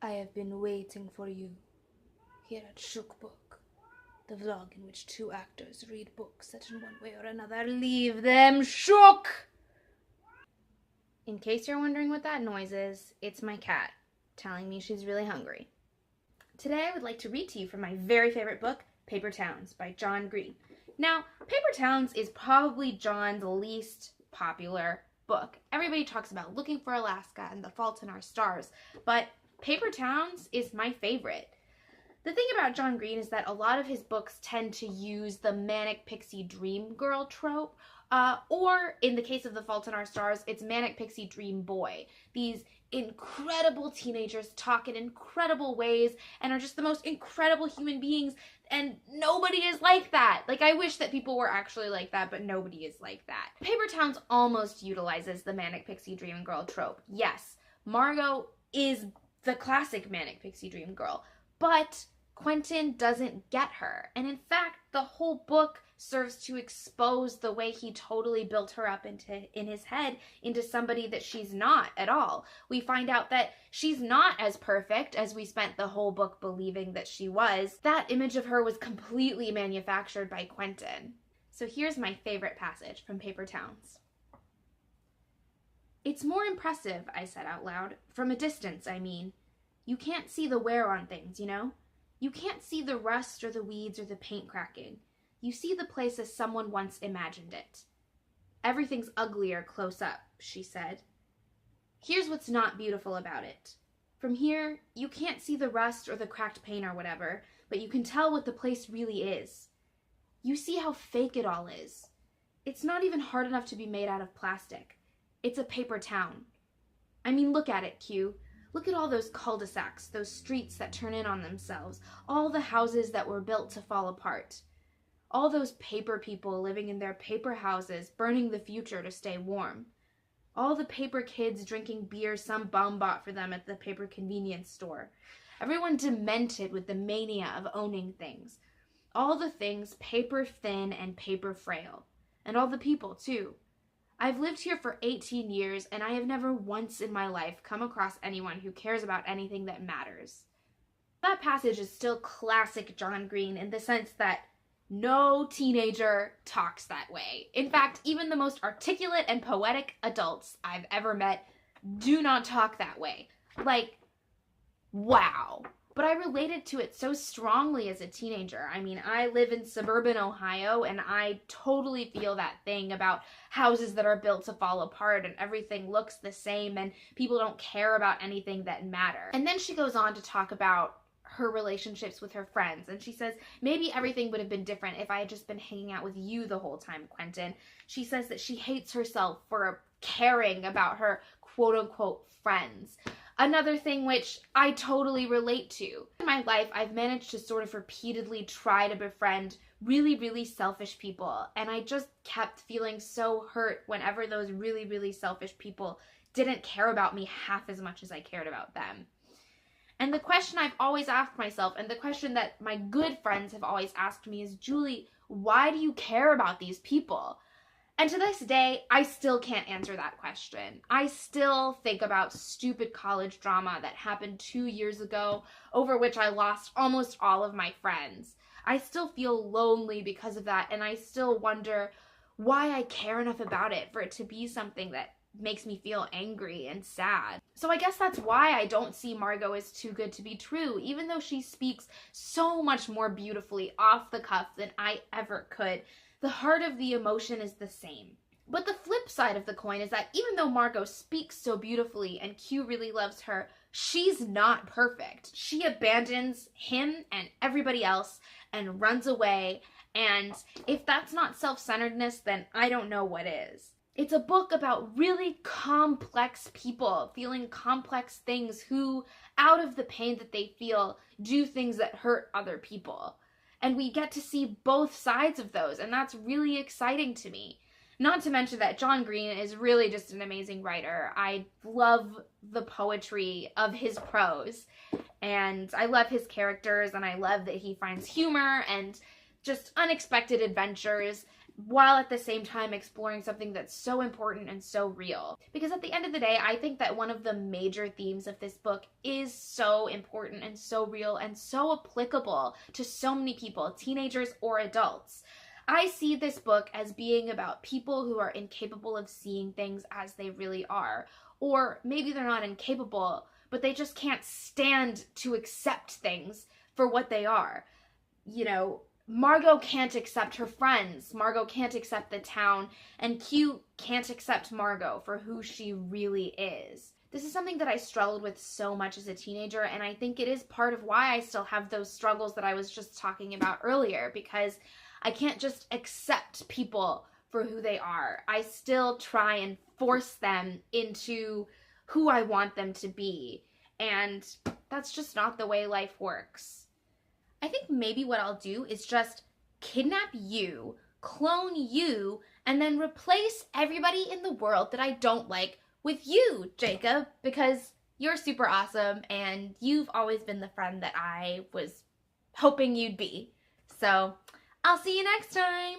I have been waiting for you here at Shook Book, the vlog in which two actors read books that in one way or another leave them shook. In case you're wondering what that noise is, it's my cat telling me she's really hungry. Today I would like to read to you from my very favorite book, Paper Towns by John Green. Now, Paper Towns is probably John's least popular book. Everybody talks about Looking for Alaska and The Fault in Our Stars, but Paper Towns is my favorite. The thing about John Green is that a lot of his books tend to use the manic pixie dream girl trope, or in the case of The Fault in Our Stars, it's manic pixie dream boy. These incredible teenagers talk in incredible ways and are just the most incredible human beings, and nobody is like that. Like, I wish that people were actually like that, but nobody is like that. Paper Towns almost utilizes the manic pixie dream girl trope. Yes, Margot is the classic manic pixie dream girl, but Quentin doesn't get her. And in fact, the whole book serves to expose the way he totally built her up in his head into somebody that she's not at all. We find out that she's not as perfect as we spent the whole book believing that she was. That image of her was completely manufactured by Quentin. So here's my favorite passage from Paper Towns. "It's more impressive," I said out loud. "From a distance, I mean. You can't see the wear on things, you know? You can't see the rust or the weeds or the paint cracking. You see the place as someone once imagined it. Everything's uglier close up," she said. "Here's what's not beautiful about it. From here, you can't see the rust or the cracked paint or whatever, but you can tell what the place really is. You see how fake it all is. It's not even hard enough to be made out of plastic. It's a paper town. I mean, look at it, Q. Look at all those cul-de-sacs, those streets that turn in on themselves, all the houses that were built to fall apart. All those paper people living in their paper houses, burning the future to stay warm. All the paper kids drinking beer some bum bought for them at the paper convenience store. Everyone demented with the mania of owning things. All the things paper thin and paper frail. And all the people, too. I've lived here for 18 years, and I have never once in my life come across anyone who cares about anything that matters." That passage is still classic John Green in the sense that no teenager talks that way. In fact, even the most articulate and poetic adults I've ever met do not talk that way. Like, wow. But I related to it so strongly as a teenager. I mean, I live in suburban Ohio, and I totally feel that thing about houses that are built to fall apart and everything looks the same and people don't care about anything that matter. And then she goes on to talk about her relationships with her friends, and she says, maybe everything would have been different if I had just been hanging out with you the whole time, Quentin. She says that she hates herself for caring about her quote-unquote friends. Another thing which I totally relate to. In my life, I've managed to sort of repeatedly try to befriend really, really selfish people, and I just kept feeling so hurt whenever those really, really selfish people didn't care about me half as much as I cared about them. And the question I've always asked myself, and the question that my good friends have always asked me is, Julie, why do you care about these people? And to this day, I still can't answer that question. I still think about stupid college drama that happened 2 years ago, over which I lost almost all of my friends. I still feel lonely because of that, and I still wonder why I care enough about it for it to be something that makes me feel angry and sad. So I guess that's why I don't see Margot as too good to be true, even though she speaks so much more beautifully off the cuff than I ever could. The heart of the emotion is the same. But the flip side of the coin is that even though Margot speaks so beautifully and Q really loves her, she's not perfect. She abandons him and everybody else and runs away, and if that's not self-centeredness, then I don't know what is. It's a book about really complex people feeling complex things who, out of the pain that they feel, do things that hurt other people. And we get to see both sides of those, and that's really exciting to me. Not to mention that John Green is really just an amazing writer. I love the poetry of his prose, and I love his characters, and I love that he finds humor and just unexpected adventures. while at the same time exploring something that's so important and so real. Because at the end of the day, I think that one of the major themes of this book is so important and so real and so applicable to so many people, teenagers or adults. I see this book as being about people who are incapable of seeing things as they really are. Or maybe they're not incapable, but they just can't stand to accept things for what they are. You know, Margot can't accept her friends. Margot can't accept the town. And Q can't accept Margot for who she really is. This is something that I struggled with so much as a teenager, and I think it is part of why I still have those struggles that I was just talking about earlier, because I can't just accept people for who they are. I still try and force them into who I want them to be, and that's just not the way life works. I think maybe what I'll do is just kidnap you, clone you, and then replace everybody in the world that I don't like with you, Jacob, because you're super awesome and you've always been the friend that I was hoping you'd be. So, I'll see you next time!